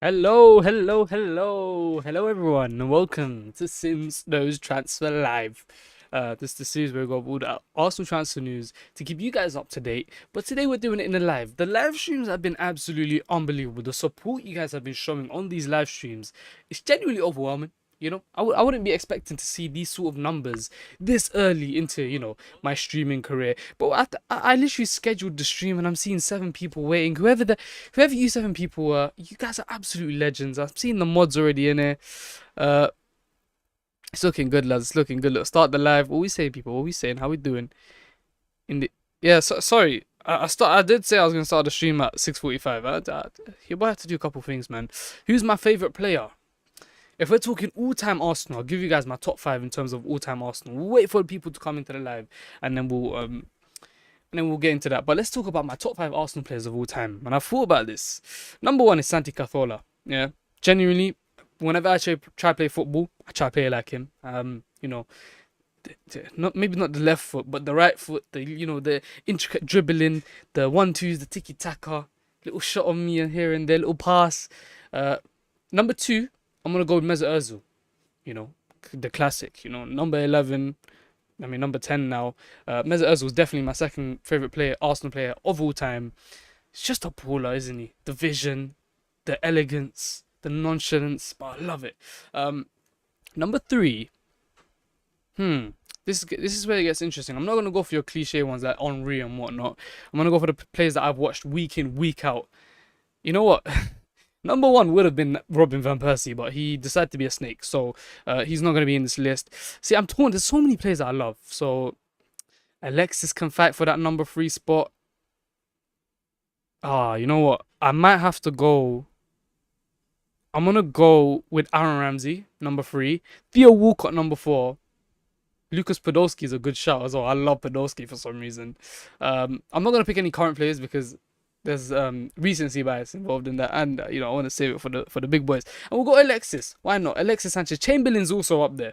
Hello, everyone, and welcome to Sims Knows Transfer Live. This is the series where we go over all the Arsenal transfer news to keep you guys up to date. But today we're doing it in a live. The live streams have been absolutely unbelievable. The support you guys have been showing on these live streams is genuinely overwhelming. I wouldn't be expecting to see these sort of numbers this early into, my streaming career. But I literally scheduled the stream and I'm seeing 7 people waiting. Whoever you 7 people were, you guys are absolute legends. I've seen the mods already in there. Uh, it's looking good, lads. It's looking good. Let's start the live. What we saying, people? What we saying? How we doing? Sorry. I did say I was gonna start the stream at 6:45. You might have to do a couple things, man. Who's my favorite player? If we're talking all-time Arsenal, I'll give you guys my top 5 in terms of all-time Arsenal. We'll wait for people to come into the live, and then we'll get into that. But let's talk about my top 5 Arsenal players of all time. And I've thought about this. Number 1 is Santi Cazorla. Yeah, genuinely, whenever I try to play football, I try to play like him. Maybe not the left foot, but the right foot. The intricate dribbling, the 1-2s, the tiki taka, little shot on me and here and there, little pass. Number 2. I'm going to go with Mesut Ozil, the classic, number 11, number 10 now. Mesut Ozil is definitely my second favourite player, Arsenal player of all time. He's just a baller, isn't he? The vision, the elegance, the nonchalance, but I love it. Number 3, this is where it gets interesting. I'm not going to go for your cliche ones like Henry and whatnot. I'm going to go for the players that I've watched week in, week out. You know what? Number 1 would have been Robin van Persie, but he decided to be a snake, so he's not going to be in this list. See, I'm torn. There's so many players that I love. So Alexis can fight for that number 3 spot. You know what? I might have to go. I'm going to go with Aaron Ramsey, number 3. Theo Walcott, number 4. Lucas Podolski is a good shout as well. I love Podolski for some reason. I'm not going to pick any current players because there's recency bias involved in that, and I want to save it for the big boys. And we'll go Alexis. Why not? Alexis Sanchez. Chamberlain's also up there.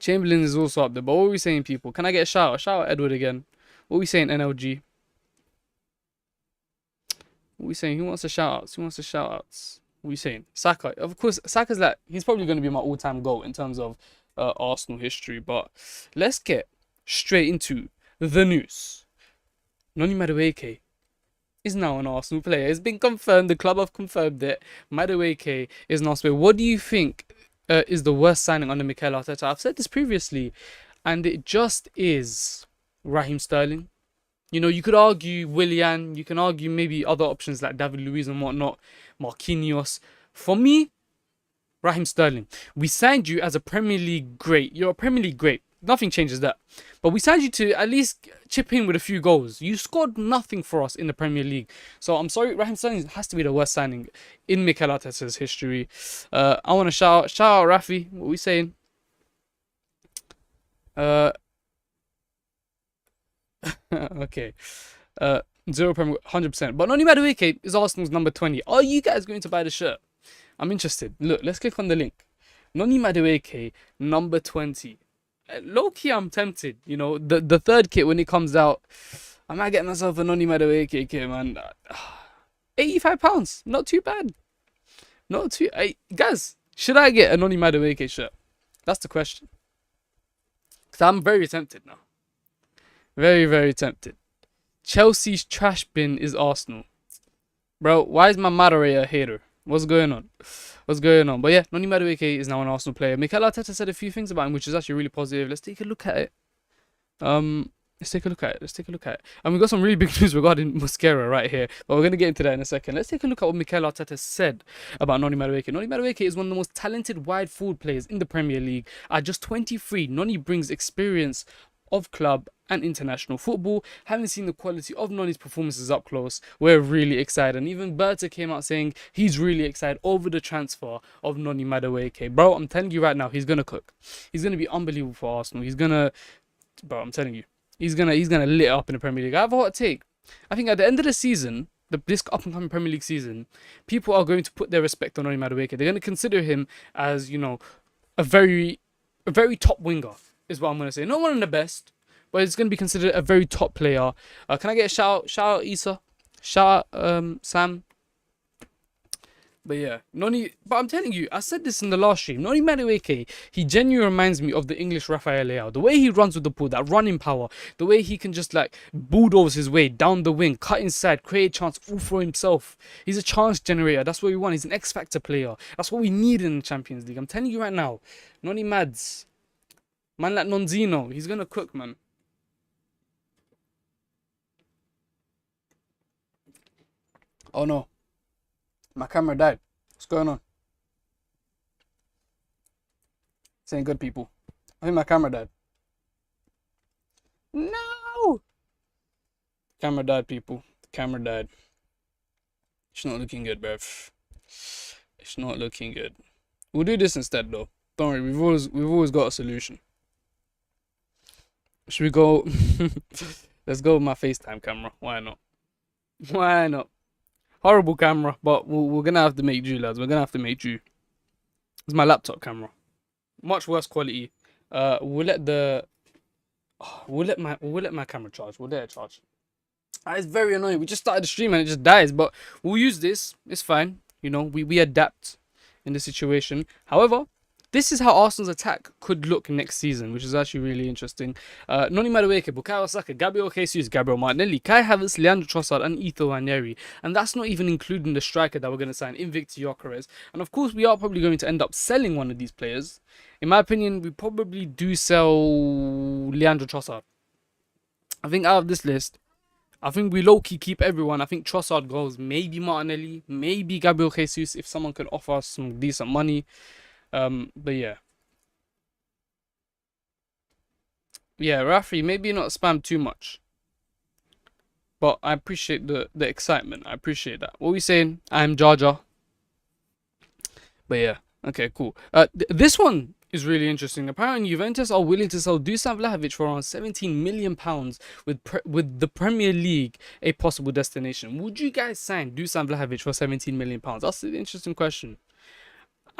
But what are we saying, people? Can I get a shout out? Shout out Edward again. What are we saying, NLG? What are we saying? Who wants the shout outs? What are we saying? Saka. Of course, Saka's he's probably going to be my all-time goal in terms of Arsenal history. But let's get straight into the news. Noni Madueke is now an Arsenal player. It's been confirmed. The club have confirmed it. Madueke is an Arsenal player. What do you think is the worst signing under Mikel Arteta? I've said this previously, and it just is Raheem Sterling. You could argue Willian. You can argue maybe other options like David Luiz and whatnot. Marquinhos. For me, Raheem Sterling. We signed you as a Premier League great. You're a Premier League great. Nothing changes that. But we signed you to at least chip in with a few goals. You scored nothing for us in the Premier League. So I'm sorry, Raheem Sterling has to be the worst signing in Mikel Arteta's history. I want to shout out Rafi. What are we saying? Okay. 0 Premier, 100%. But Noni Madueke is Arsenal's number 20. Are you guys going to buy the shirt? I'm interested. Look, let's click on the link. Noni Madueke, number 20. Low key, I'm tempted. The third kit when it comes out, I might get myself a Noni Madueke kit, man. £85, not too bad. Guys, should I get a Noni Madueke shirt? That's the question. Because I'm very tempted now. Very, very tempted. Chelsea's trash bin is Arsenal. Bro, why is my moderator a hater? What's going on? But yeah, Noni Madueke is now an Arsenal player. Mikel Arteta said a few things about him, which is actually really positive. Let's take a look at it. Let's take a look at it. And we've got some really big news regarding Mosquera right here. But we're going to get into that in a second. Let's take a look at what Mikel Arteta said about Noni Madueke. Noni Madueke is one of the most talented wide forward players in the Premier League. At just 23, Noni brings experience of club and international football. Having seen the quality of Noni's performances up close, we're really excited. And even Berta came out saying he's really excited over the transfer of Noni Madueke. Bro, I'm telling you right now, he's gonna cook. He's gonna be unbelievable for Arsenal. I'm telling you, he's gonna lit it up in the Premier League. I have a hot take. I think at the end of the season, this up and coming Premier League season, people are going to put their respect on Noni Madueke. They're going to consider him as, a very top winger, is what I'm going to say. Not one of the best, but it's going to be considered a very top player. Can I get a shout out Issa? Shout out Sam? But yeah, Noni. But I'm telling you, I said this in the last stream. Noni Madueke, he genuinely reminds me of the English Rafael Leao. The way he runs with the ball, that running power, the way he can just like bulldoze his way down the wing, cut inside, create chance all for himself. He's a chance generator. That's what we want. He's an X Factor player. That's what we need in the Champions League. I'm telling you right now, Noni Mads, man like Nonzino, he's gonna cook, man. Oh no, my camera died. What's going on? This ain't good, people. I think my camera died. No! Camera died, people. The camera died. It's not looking good, bruv. It's not looking good. We'll do this instead, though. Don't worry, we've always got a solution. Should we go? Let's go with my FaceTime camera. Why not? Why not? Horrible camera, but we're gonna have to make do, lads. We're gonna have to make do. It's my laptop camera. Much worse quality. We'll let my camera charge. We'll let it charge. It's very annoying. We just started the stream and it just dies, but we'll use this. It's fine. You know, we adapt in the situation. However, this is how Arsenal's attack could look next season, which is actually really interesting. Noni Madueke, Bukayo Saka, Gabriel Jesus, Gabriel Martinelli, Kai Havertz, Leandro Trossard, and Nwaneri. And that's not even including the striker that we're going to sign, Invicti Gyökeres. And of course, we are probably going to end up selling one of these players. In my opinion, we probably do sell Leandro Trossard. I think out of this list, I think we low-key keep everyone. I think Trossard goes, maybe Martinelli, maybe Gabriel Jesus, if someone can offer us some decent money. But yeah, Rafi, maybe not spam too much, but I appreciate the excitement. I appreciate that. What are we saying? I'm Jaja. But yeah, okay, cool. This one is really interesting. Apparently, Juventus are willing to sell Dusan Vlahovic for around £17 million, with the Premier League a possible destination. Would you guys sign Dusan Vlahovic for £17 million? That's an interesting question.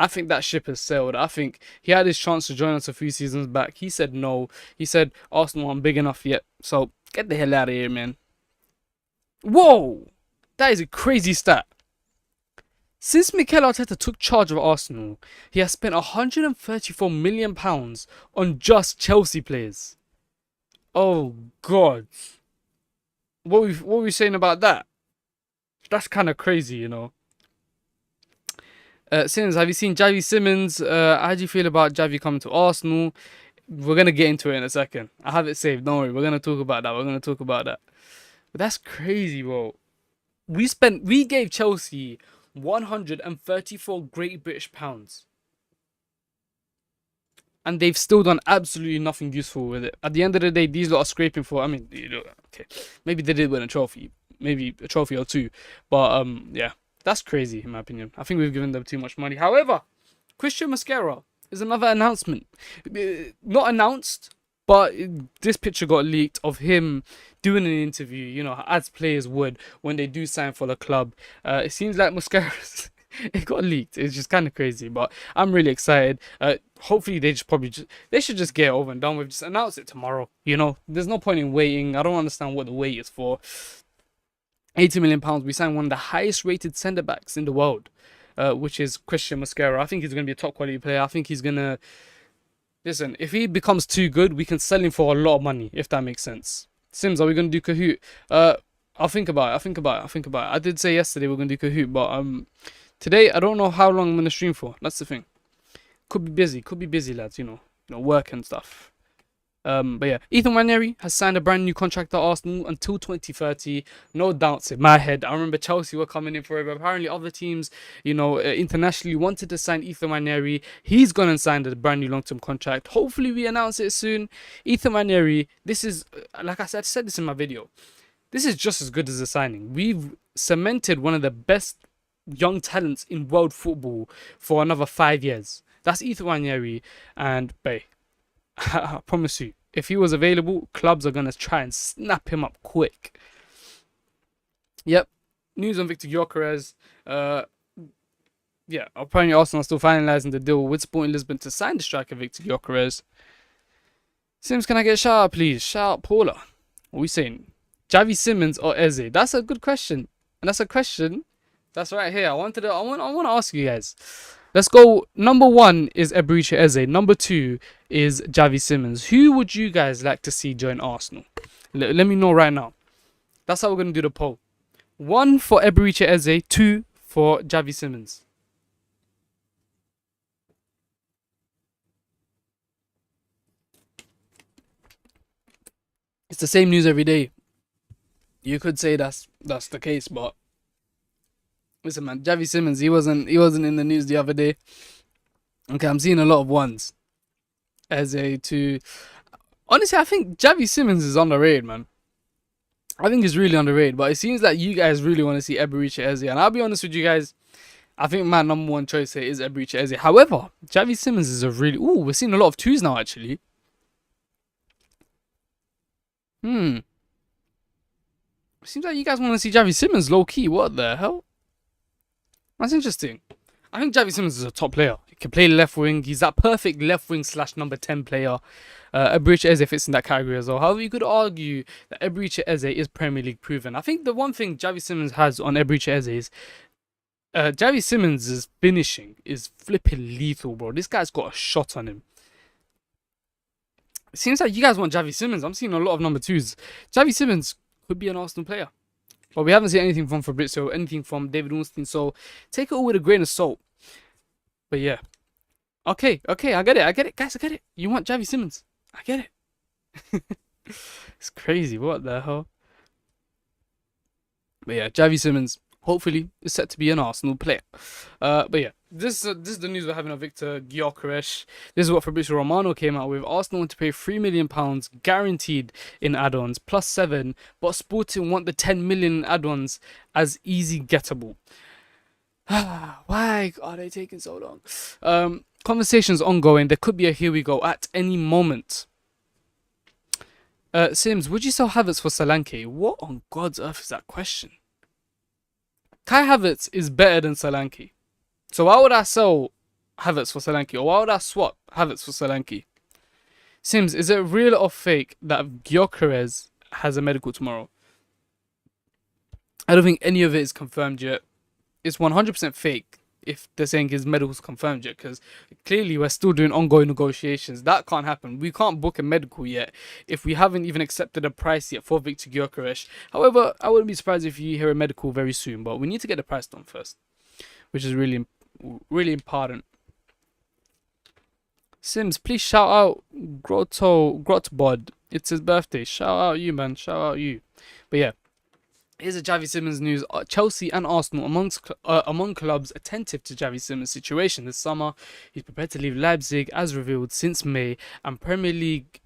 I think that ship has sailed. I think he had his chance to join us a few seasons back. He said no. He said, Arsenal aren't big enough yet. So, get the hell out of here, man. Whoa! That is a crazy stat. Since Mikel Arteta took charge of Arsenal, he has spent £134 million on just Chelsea players. Oh, God. What were we saying about that? That's kind of crazy, you know. Sims, have you seen Javi Simmons? How do you feel about Javi coming to Arsenal? We're going to get into it in a second. I have it saved. Don't worry. We're going to talk about that. But that's crazy, bro. We gave Chelsea 134 Great British pounds. And they've still done absolutely nothing useful with it. At the end of the day, these lot are scraping for, I mean, okay. Maybe they did win a trophy. Maybe a trophy or two. But, yeah. That's crazy, in my opinion. I think we've given them too much money. However, Christian Mosquera is another announcement. Not announced, but this picture got leaked of him doing an interview, you know, as players would when they do sign for the club. It seems like Mosquera, it got leaked. It's just kind of crazy, but I'm really excited. Hopefully, they should just get it over and done with. Just announce it tomorrow, you know. There's no point in waiting. I don't understand what the wait is for. £80 million, we signed one of the highest rated centre backs in the world, which is Christian Mosquera. I think he's going to be a top quality player. I think he's going to, listen, if he becomes too good, we can sell him for a lot of money, if that makes sense. Sims, are we going to do Kahoot? I'll think about it. I did say yesterday we're going to do Kahoot, but today I don't know how long I'm going to stream for. That's the thing. Could be busy, lads, you know, work and stuff. But yeah, Nwaneri has signed a brand new contract at Arsenal until 2030. No doubts in my head. I remember Chelsea were coming in for it, but apparently other teams, you know, internationally wanted to sign Nwaneri. He's gone and signed a brand new long-term contract. Hopefully we announce it soon. Nwaneri, this is, like I said this in my video, this is just as good as a signing. We've cemented one of the best young talents in world football for another 5 years. That's Nwaneri, and bae, I promise you, if he was available, clubs are going to try and snap him up quick. Yep. News on Victor Gyökeres. Yeah, apparently Arsenal are still finalising the deal with Sporting Lisbon to sign the striker Victor Gyökeres. Sims, can I get a shout out, please? Shout out Paula. What are we saying? Javi Simmons or Eze? That's a good question. And that's a question That's right here. I want to ask you guys. Let's go. Number 1 is Eberechi Eze. Number 2 is Javi Simmons. Who would you guys like to see join Arsenal? Let me know right now. That's how we're gonna do the poll. 1 for Eberechi Eze, 2 for Javi Simmons. It's the same news every day. You could say that's the case, but listen, man, Javi Simmons, he wasn't in the news the other day. Okay, I'm seeing a lot of ones. Eze to honestly, I think Javi Simmons is underrated, man. I think he's really underrated, but it seems like you guys really want to see Eberechi Eze, and I'll be honest with you guys. I think my number 1 choice here is Eberechi Eze. However, Javi Simmons is a really we're seeing a lot of 2s now actually. Seems like you guys want to see Javi Simmons low key. What the hell? That's interesting. I think Javi Simmons is a top player. He can play left wing. He's that perfect left wing / number 10 player. Eberechi Eze fits in that category as well. However, you could argue that Eberechi Eze is Premier League proven. I think the one thing Javi Simmons has on Eberechi Eze is Javi Simmons' finishing is flipping lethal, bro. This guy's got a shot on him. It seems like you guys want Javi Simmons. I'm seeing a lot of number 2s. Javi Simmons could be an Arsenal player. But we haven't seen anything from Fabrizio, anything from David Ornstein, so take it all with a grain of salt. But yeah. Okay, I get it. Guys, I get it. You want Javi Simmons. I get it. It's crazy. What the hell? But yeah, Javi Simmons, hopefully, is set to be an Arsenal player. But yeah, this is the news we're having of Victor Gyökeres. This is what Fabrizio Romano came out with. Arsenal want to pay £3 million guaranteed in add-ons, plus 7, but Sporting want the 10 million add-ons as easy gettable. Why are they taking so long? Conversations ongoing. There could be a here we go at any moment. Sims, would you sell Havertz for Solanke? What on God's earth is that question? Kai Havertz is better than Solanke. So why would I sell Havertz for Solanke? Or why would I swap Havertz for Solanke? Sims, is it real or fake that Gyökeres has a medical tomorrow? I don't think any of it is confirmed yet. It's 100% fake if they're saying his medical's confirmed yet, because clearly we're still doing ongoing negotiations. That can't happen. We can't book a medical yet if we haven't even accepted a price yet for Victor Gyökeres. However, I wouldn't be surprised if you hear a medical very soon, but we need to get the price done first, which is really important. Sims, please shout out Grotbod. It's his birthday. Shout out you, man. Shout out you. But yeah. Here's a Javi Simmons news. Chelsea and Arsenal among clubs attentive to Javi Simmons' situation this summer. He's prepared to leave Leipzig as revealed since May, and Premier League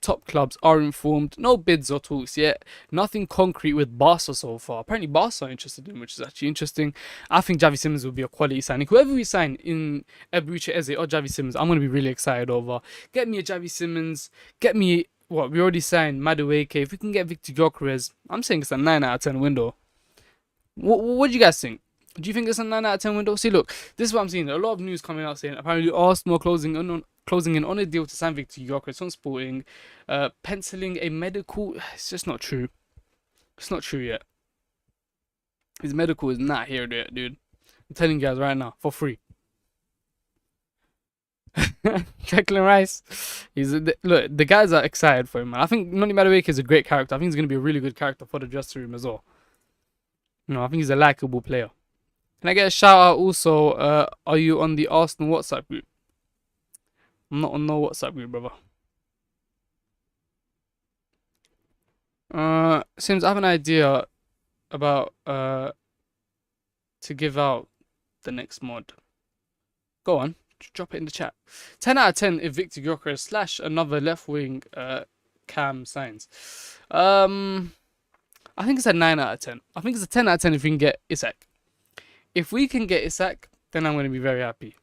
top clubs are informed. No bids or talks yet. Nothing concrete with Barca so far. Apparently Barca are interested in, which is actually interesting. I think Javi Simmons will be a quality signing. Whoever we sign in Eberechi Eze or Javi Simmons, I'm going to be really excited over. Get me a Javi Simmons. Get me... What, we already signed Madueke. If we can get Victor Gyökeres, I'm saying it's a 9 out of 10 window. What do you guys think? Do you think it's a 9 out of 10 window? See, look, this is what I'm seeing. A lot of news coming out saying apparently Arsenal closing in on a deal to sign Victor Gyökeres from Sporting, penciling a medical. It's just not true. It's not true yet. His medical is not here yet, dude. I'm telling you guys right now, for free. Declan Rice, look, the guys are excited for him, man. I think Noni Madueke is a great character. I think he's going to be a really good character for the dressing room as well. I think he's a likable player. Can I get a shout out also? Are you on the Arsenal WhatsApp group? I'm not on no WhatsApp group, brother. Sims, I have an idea about to give out the next mod. Go on. Drop it in the chat. 10 out of 10 if Victor Gyökeres / another left wing cam signs. I think it's a 9 out of 10. I think it's a 10 out of 10 if we can get Isak. If we can get Isak, then I'm going to be very happy.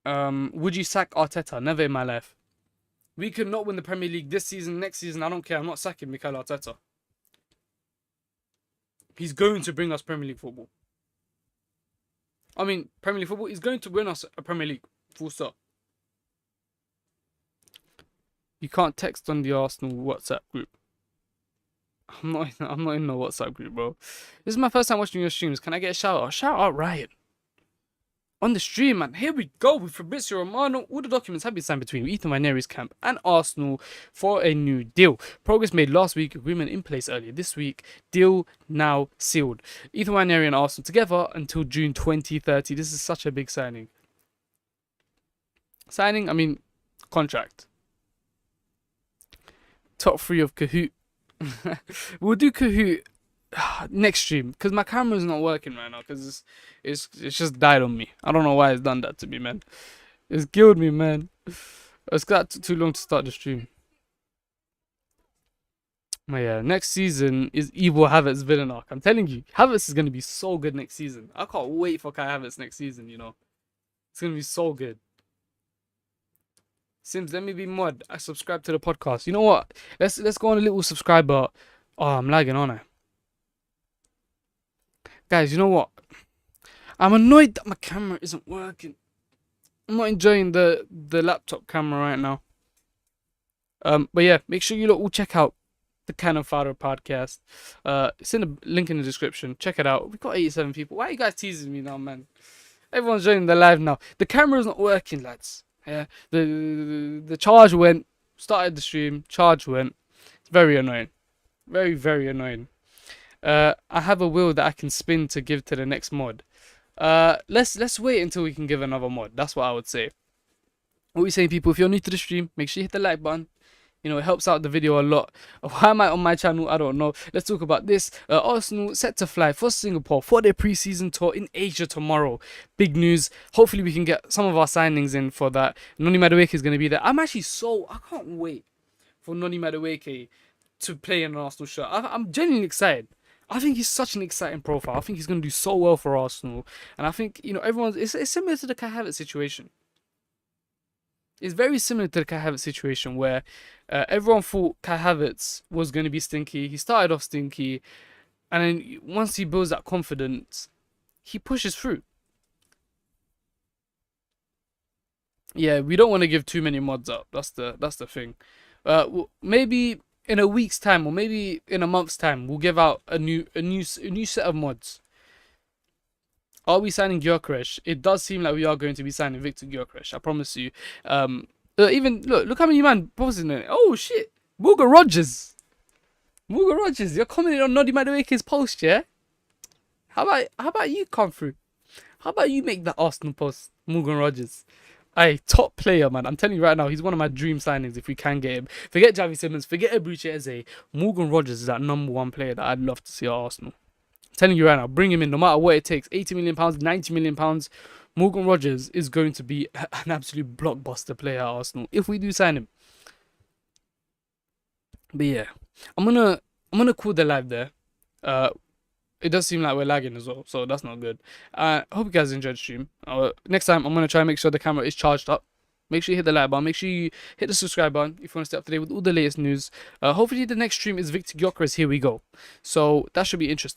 Would you sack Arteta? Never in my life. We could not win the Premier League this season, next season. I don't care. I'm not sacking Mikel Arteta. He's going to bring us Premier League football. I mean, Premier League football is going to win us a Premier League. Full stop. You can't text on the Arsenal WhatsApp group. I'm not in no WhatsApp group, bro. This is my first time watching your streams. Can I get a shout out? Shout out Ryan. On the stream, man. Here we go with Fabrizio Romano. All the documents have been signed between Ethan Nwaneri's camp and Arsenal for a new deal. Progress made last week, agreement in place earlier this week. Deal now sealed. Ethan Nwaneri and Arsenal together until June 2030. This is such a big signing. Signing, I mean, contract. Top 3 of Kahoot. We'll do Kahoot next stream because my camera's not working right now because it's just died on me. I don't know why it's done that to me, man. It's killed me, man. It's got too long to start the stream. But yeah, next season is Evil Havertz villain arc. I'm telling you, Havertz is gonna be so good next season. I can't wait for Kai Havertz next season. You know, it's gonna be so good. Sims, let me be mod. I subscribe to the podcast. You know what? Let's go on a little subscriber. Oh, I'm lagging, aren't I? Guys, you know what? I'm annoyed that my camera isn't working. I'm not enjoying the laptop camera right now. But yeah, make sure you lot all check out the Cannon Fodder podcast. It's in the link in the description. Check it out. We've got 87 people. Why are you guys teasing me now, man? Everyone's joining the live now. The camera's not working, lads. Yeah, the charge went. Started the stream. Charge went. It's very annoying. Very, very annoying. I have a wheel that I can spin to give to the next mod. Let's wait until we can give another mod. That's what I would say. What we saying, people? If you're new to the stream, make sure you hit the like button. You know, it helps out the video a lot. Why am I on my channel? I don't know. Let's talk about this. Arsenal set to fly for Singapore for their pre-season tour in Asia tomorrow. Big news. Hopefully we can get some of our signings in for that. Noni Madueke is going to be there. I can't wait for Noni Madueke to play in an Arsenal shirt. I'm genuinely excited. I think he's such an exciting profile. I think he's going to do so well for Arsenal. And I think, you know, it's similar to the Kai Havertz situation. It's very similar to the Kai Havertz situation where everyone thought Kai Havertz was going to be stinky. He started off stinky. And then once he builds that confidence, he pushes through. Yeah, we don't want to give too many mods up. That's the thing. Maybe in a week's time or maybe in a month's time, we'll give out a new set of mods. Are we signing Gyökeres? It does seem like we are going to be signing Victor Gyökeres. I promise you. Even look how many man posted it. Oh shit, Morgan Rogers, you're commenting on Noni Madueke's post, yeah? How about you come through? How about you make that Arsenal post, Morgan Rogers? Aye, top player, man. I'm telling you right now, he's one of my dream signings if we can get him. Forget Javi Simmons, forget Ebuche Eze. Morgan Rogers is that #1 player that I'd love to see at Arsenal. I'm telling you right now, bring him in no matter what it takes. £80 million, £90 million. Morgan Rogers is going to be an absolute blockbuster player at Arsenal if we do sign him. But yeah, I'm gonna call the live there. It does seem like we're lagging as well, so that's not good. I hope you guys enjoyed the stream. Next time, I'm going to try and make sure the camera is charged up. Make sure you hit the like button. Make sure you hit the subscribe button if you want to stay up to date with all the latest news. Hopefully, the next stream is Victor Gyökeres. Here we go. So, that should be interesting.